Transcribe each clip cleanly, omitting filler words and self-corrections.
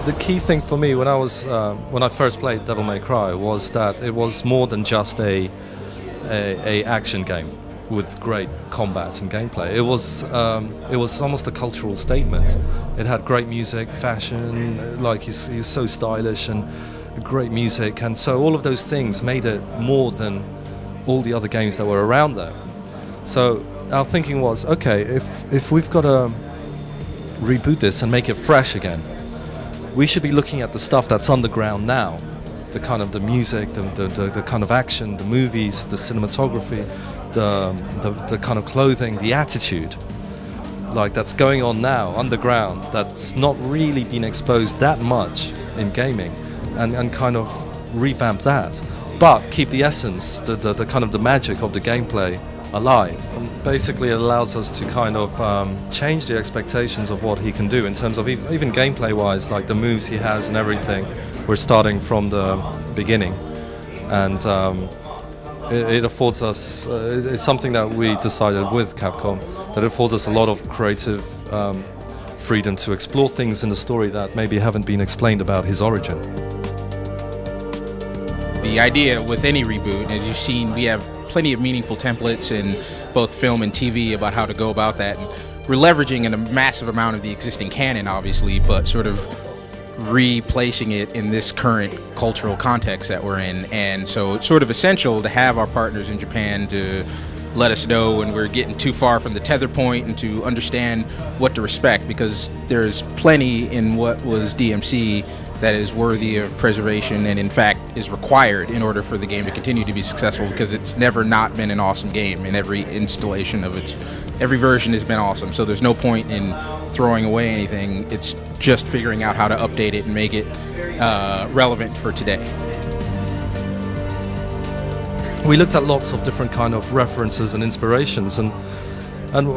the key thing for me when I first played Devil May Cry was that it was more than just a action game with great combat and gameplay. It was almost a cultural statement. It had great music, fashion, like he's so stylish, and great music, and so all of those things made it more than all the other games that were around there. So our thinking was, okay, if we've got to reboot this and make it fresh again, we should be looking at the stuff that's underground now, the kind of the music, the kind of action, the movies, the cinematography, the kind of clothing, the attitude, like that's going on now underground, that's not really been exposed that much in gaming, and kind of revamp that, but keep the essence, the kind of the magic of the gameplay alive. And basically it allows us to kind of change the expectations of what he can do in terms of even gameplay wise, like the moves he has and everything. We're starting from the beginning, and it affords us, it's something that we decided with Capcom, that it affords us a lot of creative freedom to explore things in the story that maybe haven't been explained about his origin. The idea with any reboot, as you've seen, we have plenty of meaningful templates in both film and TV about how to go about that. And we're leveraging a massive amount of the existing canon, obviously, but sort of replacing it in this current cultural context that we're in. And so it's sort of essential to have our partners in Japan to let us know when we're getting too far from the tether point and to understand what to respect, because there's plenty in what was DmC that is worthy of preservation and in fact is required in order for the game to continue to be successful, because it's never not been an awesome game, and every installation of every version has been awesome. So there's no point in throwing away anything. It's just figuring out how to update it and make it relevant for today. We looked at lots of different kind of references and inspirations, and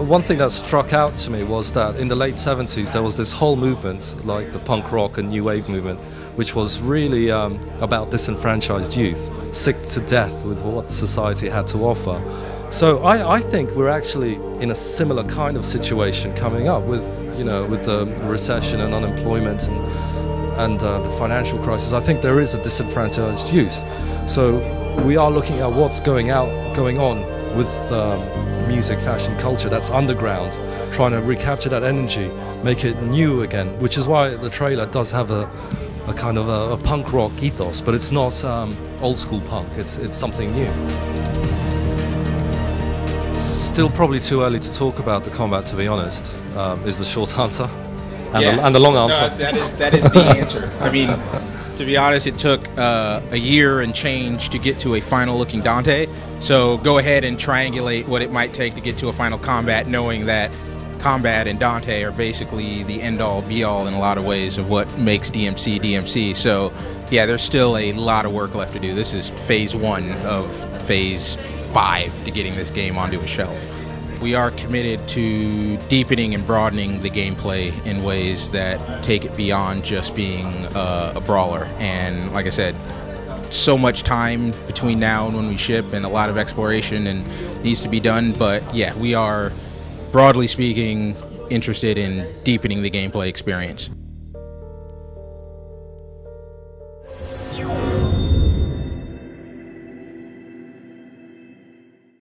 one thing that struck out to me was that in the late 70s there was this whole movement, like the punk rock and new wave movement, which was really about disenfranchised youth, sick to death with what society had to offer. So I think we're actually in a similar kind of situation coming up with, you know, with the recession and unemployment and the financial crisis. I think there is a disenfranchised youth. So we are looking at what's going on with music, fashion, culture that's underground, trying to recapture that energy, make it new again, which is why the trailer does have a kind of a punk rock ethos, but it's not old school punk, it's something new. It's still probably too early to talk about the combat, to be honest, is the short answer, and the long answer. No, that is the answer. I mean, to be honest, it took a year and change to get to a final looking Dante, so go ahead and triangulate what it might take to get to a final combat, knowing that combat and Dante are basically the end-all be-all in a lot of ways of what makes DmC DmC. So yeah, there's still a lot of work left to do. This is phase 1 of phase 5 to getting this game onto a shelf. We are committed to deepening and broadening the gameplay in ways that take it beyond just being a brawler. And like I said, so much time between now and when we ship, and a lot of exploration and needs to be done. But yeah, we are, broadly speaking, interested in deepening the gameplay experience.